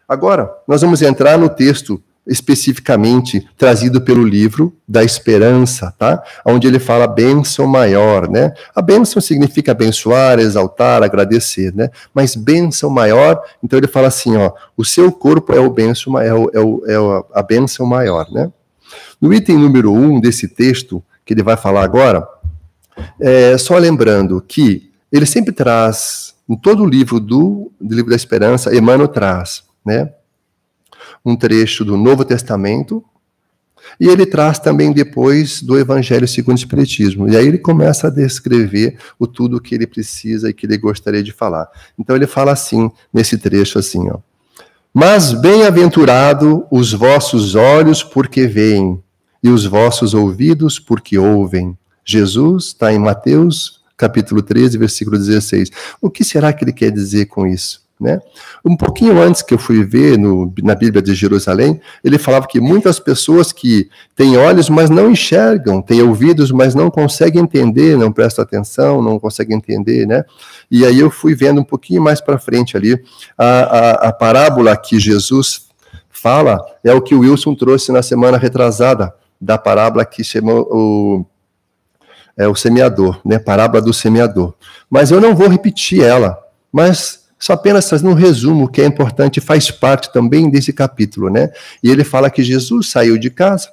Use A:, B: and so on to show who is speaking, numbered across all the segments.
A: Agora, nós vamos entrar no texto especificamente trazido pelo livro da esperança, tá? Onde ele fala bênção maior, né? A bênção significa abençoar, exaltar, agradecer, né? Mas bênção maior, então ele fala assim, ó, o seu corpo é a bênção maior, né? No item número 1 desse texto, que ele vai falar agora, só lembrando que ele sempre traz, em todo o livro do livro da esperança, Emmanuel traz, né? Um trecho do Novo Testamento, e ele traz também depois do Evangelho segundo o Espiritismo. E aí ele começa a descrever tudo que ele precisa e que ele gostaria de falar. Então ele fala assim, nesse trecho assim, ó. Mas bem-aventurado os vossos olhos porque veem, e os vossos ouvidos porque ouvem. Jesus está em Mateus, capítulo 13, versículo 16. O que será que ele quer dizer com isso? Né? Um pouquinho antes que eu fui ver na Bíblia de Jerusalém, ele falava que muitas pessoas que têm olhos, mas não enxergam, têm ouvidos, mas não conseguem entender, não prestam atenção, não conseguem entender, né? E aí eu fui vendo um pouquinho mais para frente ali, a parábola que Jesus fala é o que o Wilson trouxe na semana retrasada, da parábola que chamou o semeador, né? Parábola do semeador. Mas eu não vou repetir ela, mas só apenas fazendo um resumo que é importante, faz parte também desse capítulo, né? E ele fala que Jesus saiu de casa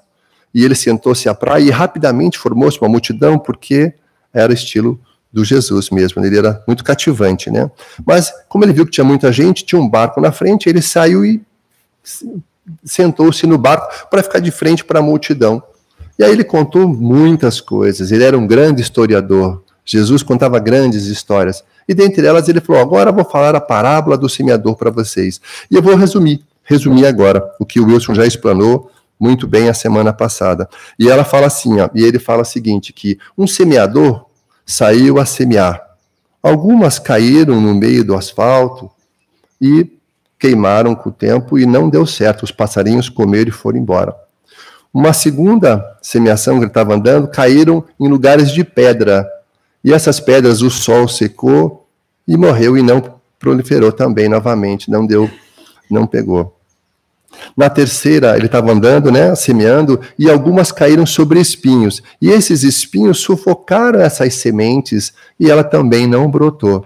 A: e ele sentou-se à praia e rapidamente formou-se uma multidão, porque era o estilo do Jesus mesmo, ele era muito cativante, né? Mas como ele viu que tinha muita gente, tinha um barco na frente, ele saiu e sentou-se no barco para ficar de frente para a multidão. E aí ele contou muitas coisas, ele era um grande historiador, Jesus contava grandes histórias. E dentre elas ele falou, agora eu vou falar a parábola do semeador para vocês. E eu vou resumir agora, o que o Wilson já explanou muito bem a semana passada. E ela fala assim, ó, e ele fala o seguinte, que um semeador saiu a semear. Algumas caíram no meio do asfalto e queimaram com o tempo e não deu certo. Os passarinhos comeram e foram embora. Uma segunda semeação que ele estava andando, caíram em lugares de pedra. E essas pedras o sol secou e morreu e não proliferou também novamente, não pegou. Na terceira, ele estava andando, né, semeando, e algumas caíram sobre espinhos. E esses espinhos sufocaram essas sementes e ela também não brotou.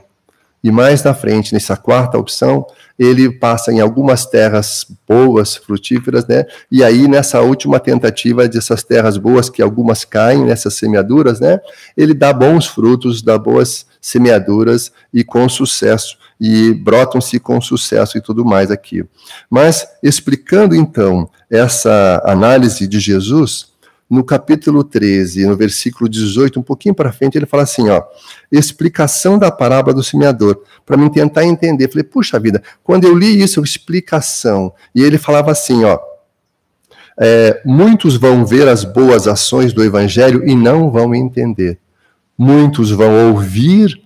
A: E mais na frente, nessa quarta opção, ele passa em algumas terras boas, frutíferas, né? E aí, nessa última tentativa dessas terras boas, que algumas caem nessas semeaduras, né? Ele dá bons frutos, dá boas semeaduras e com sucesso. E brotam-se com sucesso e tudo mais aqui. Mas, explicando então essa análise de Jesus, no capítulo 13, no versículo 18, um pouquinho para frente, ele fala assim, ó, explicação da parábola do semeador, para mim tentar entender. Falei, puxa vida, quando eu li isso, explicação, e ele falava assim, ó, muitos vão ver as boas ações do evangelho e não vão entender. Muitos vão ouvir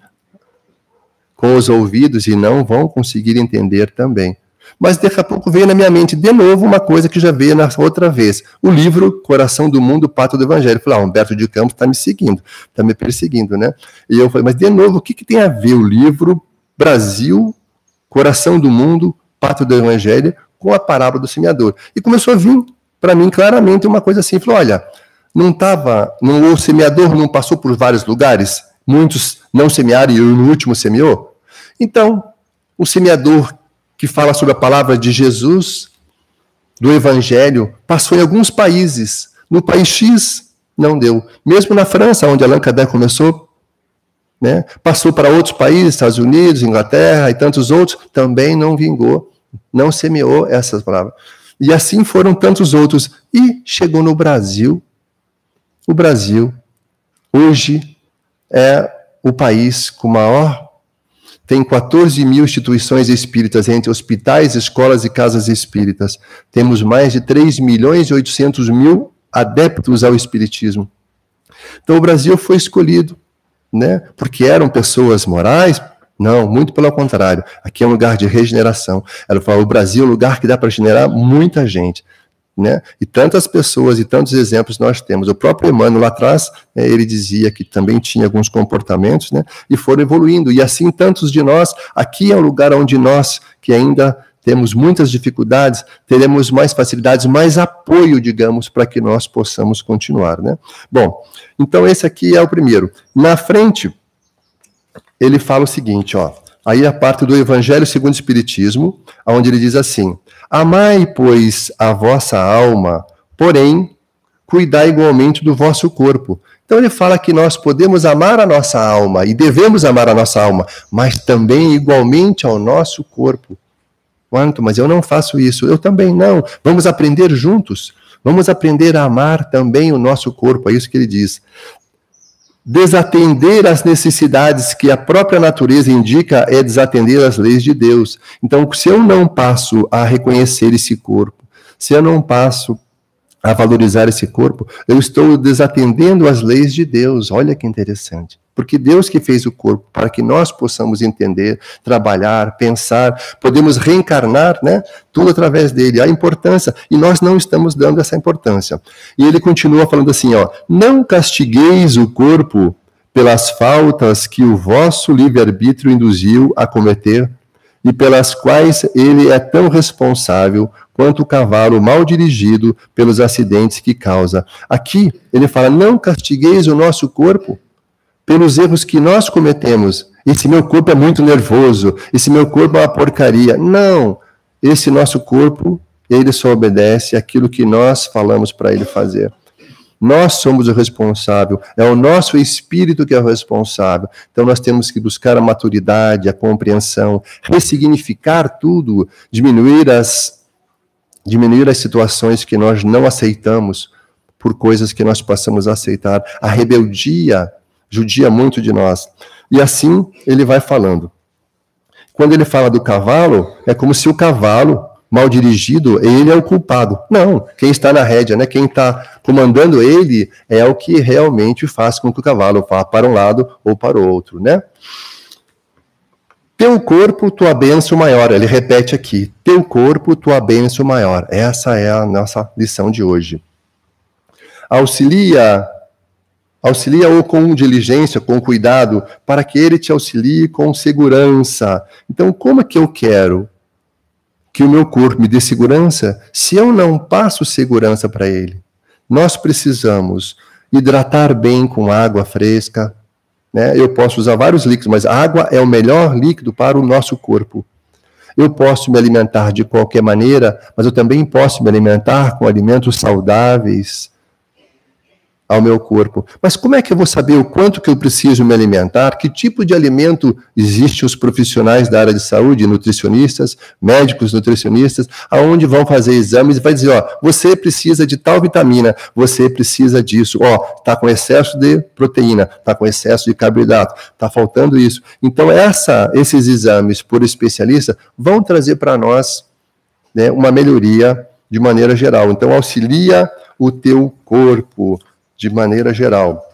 A: com os ouvidos e não vão conseguir entender também. Mas daqui a pouco veio na minha mente de novo uma coisa que já veio na outra vez. O livro Coração do Mundo, Pátria do Evangelho. Eu falei, Humberto de Campos está me seguindo, está me perseguindo, né? E eu falei, mas de novo, o que tem a ver o livro Brasil, Coração do Mundo, Pátria do Evangelho, com a parábola do semeador? E começou a vir para mim claramente uma coisa assim, falou, olha, o semeador não passou por vários lugares? Muitos não semearam e no último semeou? Então, o semeador que fala sobre a palavra de Jesus, do Evangelho, passou em alguns países. No país X, não deu. Mesmo na França, onde Allan Kardec começou, né, passou para outros países, Estados Unidos, Inglaterra e tantos outros, também não vingou, não semeou essas palavras. E assim foram tantos outros. E chegou no Brasil. O Brasil, hoje, é o país com maior... Tem 14 mil instituições espíritas, entre hospitais, escolas e casas espíritas. Temos mais de 3.800.000 adeptos ao espiritismo. Então o Brasil foi escolhido, né? Porque eram pessoas morais? Não, muito pelo contrário. Aqui é um lugar de regeneração. Ela fala, o Brasil é um lugar que dá para generar muita gente. Né? E tantas pessoas e tantos exemplos nós temos. O próprio Emmanuel lá atrás, ele dizia que também tinha alguns comportamentos, né? E foram evoluindo. E assim tantos de nós, aqui é um lugar onde nós, que ainda temos muitas dificuldades, teremos mais facilidades, mais apoio, digamos, para que nós possamos continuar, né? Bom, então esse aqui é o primeiro. Na frente, ele fala o seguinte, ó, aí a parte do Evangelho segundo o Espiritismo, onde ele diz assim: amai, pois, a vossa alma, porém, cuidai igualmente do vosso corpo. Então ele fala que nós podemos amar a nossa alma e devemos amar a nossa alma, mas também igualmente ao nosso corpo. Quanto? Mas eu não faço isso. Eu também não. Vamos aprender juntos. Vamos aprender a amar também o nosso corpo. É isso que ele diz. Desatender as necessidades que a própria natureza indica é desatender as leis de Deus. Então, se eu não passo a reconhecer esse corpo, se eu não passo a valorizar esse corpo, eu estou desatendendo as leis de Deus. Olha que interessante. Porque Deus que fez o corpo para que nós possamos entender, trabalhar, pensar, podemos reencarnar, né? Tudo através dele, a importância, e nós não estamos dando essa importância. E ele continua falando assim, ó, não castigueis o corpo pelas faltas que o vosso livre-arbítrio induziu a cometer e pelas quais ele é tão responsável quanto o cavalo mal dirigido pelos acidentes que causa. Aqui ele fala, não castigueis o nosso corpo pelos erros que nós cometemos. Esse meu corpo é muito nervoso, esse meu corpo é uma porcaria. Não, esse nosso corpo, ele só obedece àquilo que nós falamos para ele fazer. Nós somos o responsável, é o nosso espírito que é o responsável. Então nós temos que buscar a maturidade, a compreensão, ressignificar tudo, diminuir as situações que nós não aceitamos por coisas que nós passamos a aceitar. A rebeldia judia muito de nós. E assim ele vai falando. Quando ele fala do cavalo, é como se o cavalo mal dirigido, ele é o culpado. Não, quem está na rédea, né? Quem está comandando ele é o que realmente faz com que o cavalo vá para um lado ou para o outro, né? Teu corpo, tua bênção maior. Ele repete aqui. Teu corpo, tua bênção maior. Essa é a nossa lição de hoje. Auxilia-o com diligência, com cuidado, para que ele te auxilie com segurança. Então, como é que eu quero que o meu corpo me dê segurança se eu não passo segurança para ele? Nós precisamos hidratar bem com água fresca, né? Eu posso usar vários líquidos, mas a água é o melhor líquido para o nosso corpo. Eu posso me alimentar de qualquer maneira, mas eu também posso me alimentar com alimentos saudáveis ao meu corpo. Mas como é que eu vou saber o quanto que eu preciso me alimentar? Que tipo de alimento existe os profissionais da área de saúde, nutricionistas, médicos nutricionistas, aonde vão fazer exames e vai dizer, ó, você precisa de tal vitamina, você precisa disso, ó, tá com excesso de proteína, tá com excesso de carboidrato, tá faltando isso. Então esses exames por especialista vão trazer para nós, né, uma melhoria de maneira geral. Então auxilia o teu corpo de maneira geral.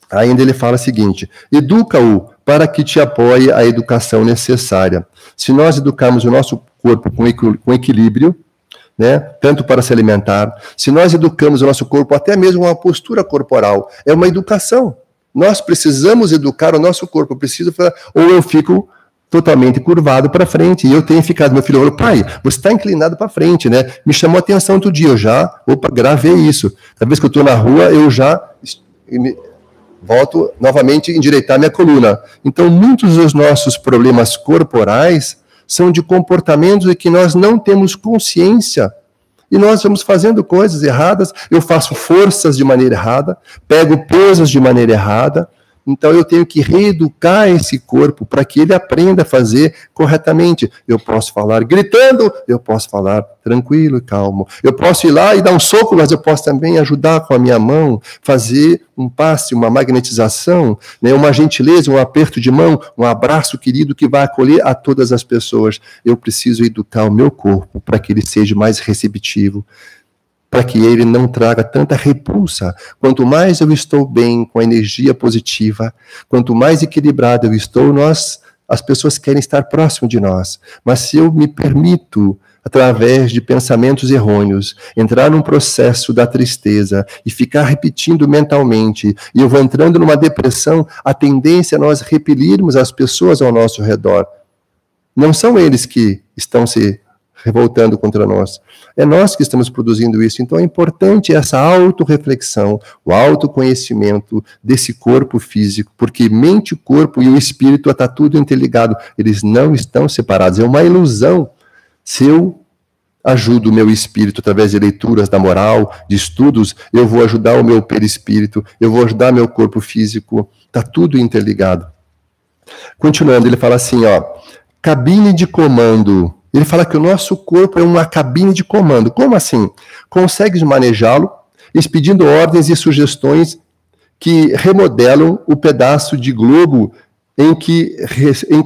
A: Ainda ele fala o seguinte, educa-o para que te apoie a educação necessária. Se nós educarmos o nosso corpo com equilíbrio, né, tanto para se alimentar, se nós educamos o nosso corpo, até mesmo uma postura corporal, é uma educação. Nós precisamos educar o nosso corpo, ou eu fico totalmente curvado para frente, e eu tenho ficado, meu filho falou, pai, você está inclinado para frente, né? Me chamou a atenção outro dia, gravei isso. Cada vez que eu estou na rua, eu já volto novamente a endireitar minha coluna. Então, muitos dos nossos problemas corporais são de comportamentos em que nós não temos consciência, e nós vamos fazendo coisas erradas, eu faço forças de maneira errada, pego pesos de maneira errada. Então eu tenho que reeducar esse corpo para que ele aprenda a fazer corretamente. Eu posso falar gritando, eu posso falar tranquilo e calmo. Eu posso ir lá e dar um soco, mas eu posso também ajudar com a minha mão, fazer um passe, uma magnetização, né, uma gentileza, um aperto de mão, um abraço querido que vai acolher a todas as pessoas. Eu preciso educar o meu corpo para que ele seja mais receptivo, para que ele não traga tanta repulsa. Quanto mais eu estou bem, com a energia positiva, quanto mais equilibrado eu estou, as pessoas querem estar próximo de nós. Mas se eu me permito, através de pensamentos errôneos, entrar num processo da tristeza e ficar repetindo mentalmente, e eu vou entrando numa depressão, a tendência é nós repelirmos as pessoas ao nosso redor. Não são eles que estão se revoltando contra nós. É nós que estamos produzindo isso. Então é importante essa autorreflexão, o autoconhecimento desse corpo físico, porque mente, corpo e o espírito está tudo interligado. Eles não estão separados. É uma ilusão. Se eu ajudo o meu espírito através de leituras da moral, de estudos, eu vou ajudar o meu perispírito, eu vou ajudar meu corpo físico. Está tudo interligado. Continuando, ele fala assim, ó, cabine de comando. Ele fala que o nosso corpo é uma cabine de comando. Como assim? Consegues manejá-lo, expedindo ordens e sugestões que remodelam o pedaço de globo em que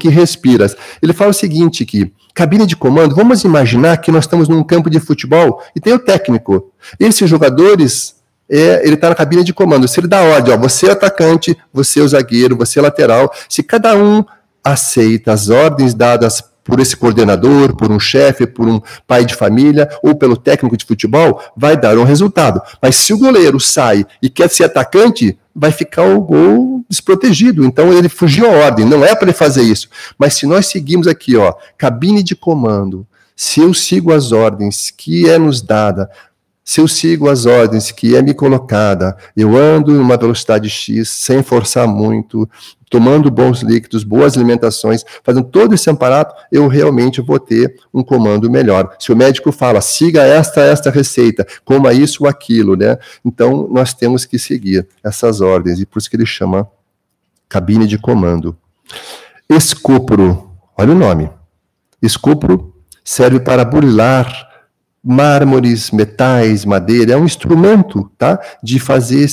A: respiras. Ele fala o seguinte aqui, cabine de comando, vamos imaginar que nós estamos num campo de futebol e tem o técnico. Esses jogadores, ele está na cabine de comando. Se ele dá ordem, ó, você é atacante, você é o zagueiro, você é lateral, se cada um aceita as ordens dadas por esse coordenador, por um chefe, por um pai de família ou pelo técnico de futebol, vai dar um resultado. Mas se o goleiro sai e quer ser atacante, vai ficar o gol desprotegido. Então ele fugiu à ordem, não é para ele fazer isso. Mas se nós seguimos aqui, ó, cabine de comando, se eu sigo as ordens que é nos dada, se eu sigo as ordens que é me colocada, eu ando em uma velocidade X, sem forçar muito, tomando bons líquidos, boas alimentações, fazendo todo esse aparato, eu realmente vou ter um comando melhor. Se o médico fala, siga esta receita, coma isso ou aquilo, né? Então, nós temos que seguir essas ordens, e por isso que ele chama cabine de comando. Escopro, olha o nome. Escopro serve para burilar mármores, metais, madeira, é um instrumento, tá? De fazer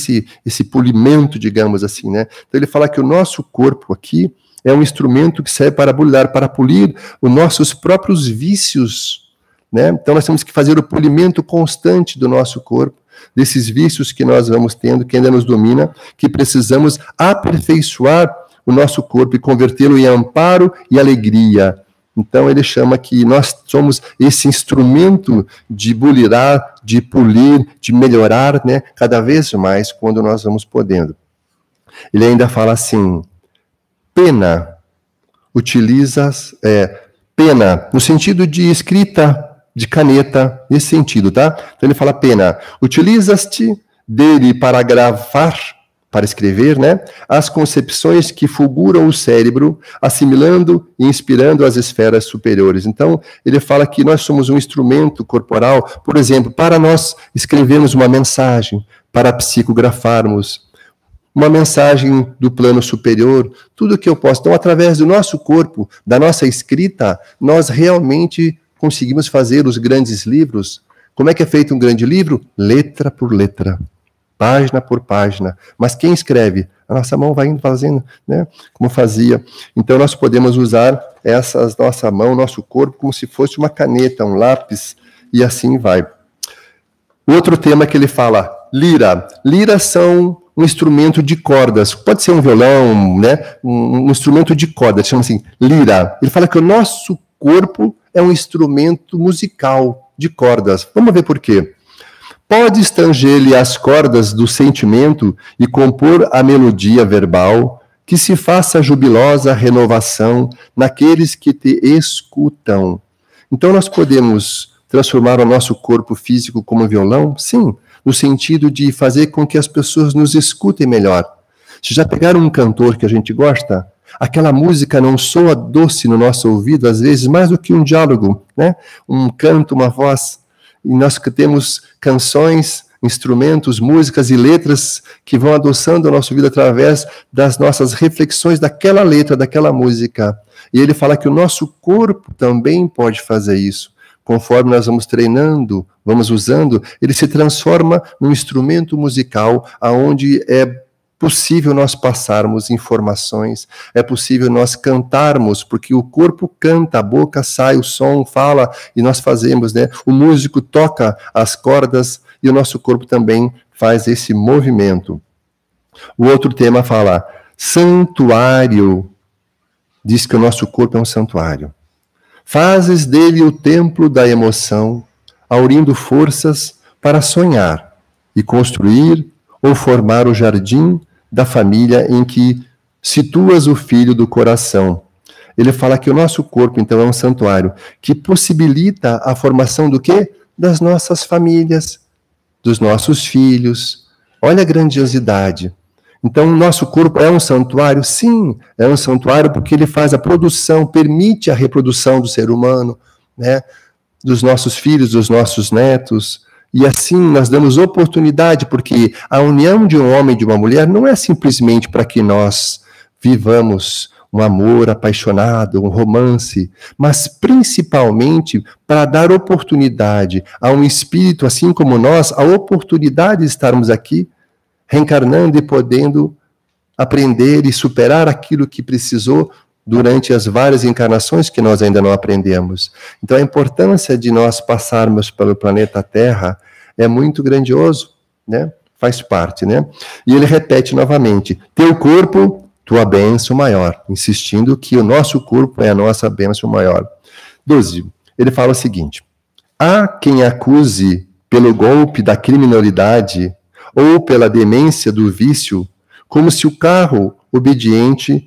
A: esse polimento, digamos assim, né? Então ele fala que o nosso corpo aqui é um instrumento que serve para burilar, para polir os nossos próprios vícios, né? Então nós temos que fazer o polimento constante do nosso corpo, desses vícios que nós vamos tendo, que ainda nos domina, que precisamos aperfeiçoar o nosso corpo e convertê-lo em amparo e alegria. Então ele chama que nós somos esse instrumento de bulirar, de polir, de melhorar, né, cada vez mais quando nós vamos podendo. Ele ainda fala assim, pena, pena, no sentido de escrita, de caneta, nesse sentido, tá? Então ele fala pena, utilizas-te dele para gravar, para escrever, né, as concepções que fulguram o cérebro, assimilando e inspirando as esferas superiores. Então, ele fala que nós somos um instrumento corporal, por exemplo, para nós escrevermos uma mensagem, para psicografarmos uma mensagem do plano superior, tudo que eu posso. Então, através do nosso corpo, da nossa escrita, nós realmente conseguimos fazer os grandes livros. Como é que é feito um grande livro? Letra por letra. Página por página. Mas quem escreve? A nossa mão vai indo fazendo, né? Como fazia. Então nós podemos usar nossa mão, nosso corpo, como se fosse uma caneta, um lápis, e assim vai. Outro tema que ele fala, lira. Liras são um instrumento de cordas. Pode ser um violão, né? Um instrumento de cordas, chama assim, lira. Ele fala que o nosso corpo é um instrumento musical de cordas. Vamos ver por quê. Podes tanger-lhe as cordas do sentimento e compor a melodia verbal que se faça jubilosa renovação naqueles que te escutam. Então nós podemos transformar o nosso corpo físico como violão? Sim, no sentido de fazer com que as pessoas nos escutem melhor. Se já pegaram um cantor que a gente gosta, aquela música não soa doce no nosso ouvido, às vezes, mais do que um diálogo, né? Um canto, uma voz. E nós temos canções, instrumentos, músicas e letras que vão adoçando a nossa vida através das nossas reflexões daquela letra, daquela música. E ele fala que o nosso corpo também pode fazer isso. Conforme nós vamos treinando, vamos usando, ele se transforma num instrumento musical aonde é possível nós passarmos informações, é possível nós cantarmos, porque o corpo canta, a boca sai, o som fala, e nós fazemos, né? O músico toca as cordas, e o nosso corpo também faz esse movimento. O outro tema fala, santuário, diz que o nosso corpo é um santuário. Fazes dele o templo da emoção, aurindo forças para sonhar, e construir ou formar o jardim da família em que situas o filho do coração. Ele fala que o nosso corpo, então, é um santuário que possibilita a formação do quê? Das nossas famílias, dos nossos filhos. Olha a grandiosidade. Então, o nosso corpo é um santuário? Sim, é um santuário porque ele faz a produção, permite a reprodução do ser humano, né? Dos nossos filhos, dos nossos netos. E assim nós damos oportunidade, porque a união de um homem e de uma mulher não é simplesmente para que nós vivamos um amor apaixonado, um romance, mas principalmente para dar oportunidade a um espírito, assim como nós, a oportunidade de estarmos aqui, reencarnando e podendo aprender e superar aquilo que precisou durante as várias encarnações que nós ainda não aprendemos. Então a importância de nós passarmos pelo planeta Terra é muito grandioso, né? Faz parte, né? E ele repete novamente, teu corpo, tua bênção maior, insistindo que o nosso corpo é a nossa bênção maior. 12. Ele fala o seguinte, há quem acuse pelo golpe da criminalidade ou pela demência do vício, como se o carro obediente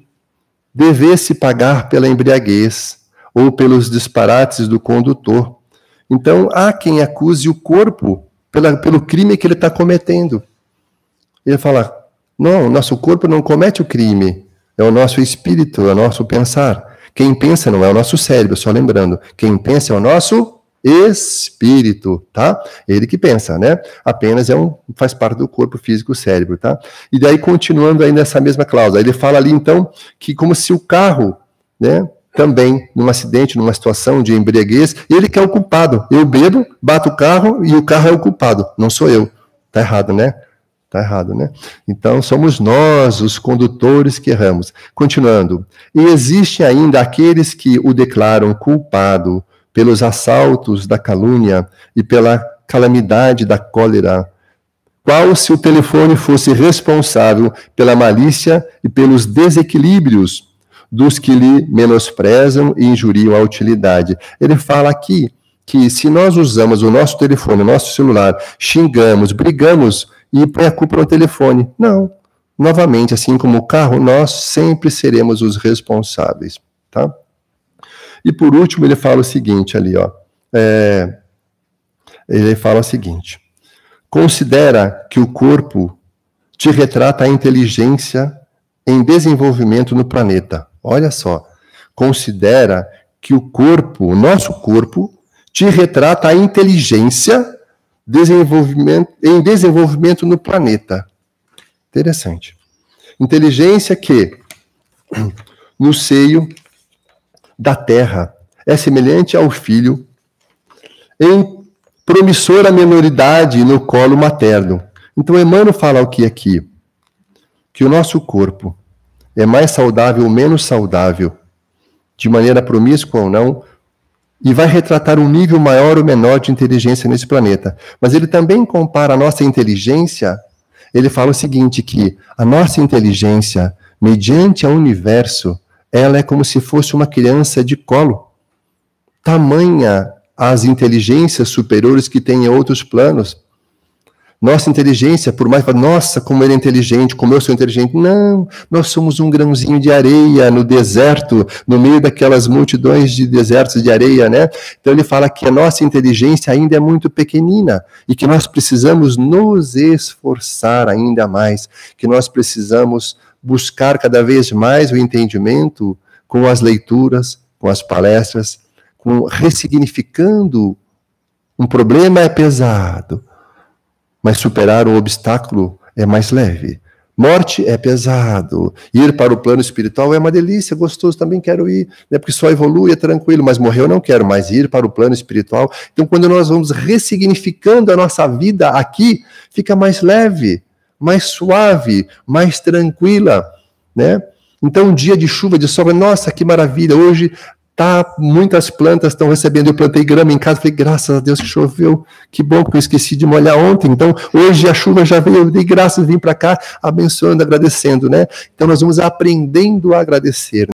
A: devesse pagar pela embriaguez ou pelos disparates do condutor. Então, há quem acuse o corpo pelo crime que ele está cometendo. Ele fala, não, o nosso corpo não comete o crime, é o nosso espírito, é o nosso pensar. Quem pensa não é o nosso cérebro, só lembrando, quem pensa é o nosso espírito, tá? Ele que pensa, né? Apenas faz parte do corpo físico, o cérebro, tá? E daí, continuando aí nessa mesma cláusula, ele fala ali, então, que como se o carro, né, também, num acidente, numa situação de embriaguez, ele que é o culpado. Eu bebo, bato o carro e o carro é o culpado, não sou eu. Tá errado, né? Tá errado, né? Então, somos nós, os condutores, que erramos. Continuando. E existem ainda aqueles que o declaram culpado pelos assaltos da calúnia e pela calamidade da cólera, qual se o telefone fosse responsável pela malícia e pelos desequilíbrios dos que lhe menosprezam e injuriam a utilidade. Ele fala aqui que se nós usamos o nosso telefone, o nosso celular, xingamos, brigamos e põe a culpa no telefone. Não. Novamente, assim como o carro, nós sempre seremos os responsáveis, tá? E por último, ele fala o seguinte ali, ó. Ele fala o seguinte, considera que o corpo te retrata a inteligência em desenvolvimento no planeta. Olha só, considera que o corpo, o nosso corpo, te retrata a inteligência em desenvolvimento no planeta. Interessante. Inteligência que, no seio da terra, é semelhante ao filho em promissora menoridade no colo materno. Então, Emmanuel fala o que aqui? Que o nosso corpo é mais saudável ou menos saudável, de maneira promíscua ou não, e vai retratar um nível maior ou menor de inteligência nesse planeta. Mas ele também compara a nossa inteligência, ele fala o seguinte, que a nossa inteligência, mediante ao universo, ela é como se fosse uma criança de colo. Tamanha as inteligências superiores que tem em outros planos. Nossa inteligência, por mais que nossa, como ele é inteligente, como eu sou inteligente. Não, nós somos um grãozinho de areia no deserto, no meio daquelas multidões de desertos de areia, né? Então ele fala que a nossa inteligência ainda é muito pequenina e que nós precisamos nos esforçar ainda mais, que nós precisamos buscar cada vez mais o entendimento com as leituras, com as palestras, ressignificando. Um problema é pesado, mas superar o obstáculo é mais leve. Morte é pesado. Ir para o plano espiritual é uma delícia, gostoso, também quero ir, né? Porque só evolui, é tranquilo, mas morrer eu não quero mais ir para o plano espiritual. Então, quando nós vamos ressignificando a nossa vida aqui, fica mais leve, mais suave, mais tranquila, né? Então, um dia de chuva, de sol, nossa, que maravilha, hoje muitas plantas estão recebendo, eu plantei grama em casa, falei, graças a Deus que choveu, que bom que eu esqueci de molhar ontem, então hoje a chuva já veio, eu dei graças, vim para cá, abençoando, agradecendo, né? Então nós vamos aprendendo a agradecer.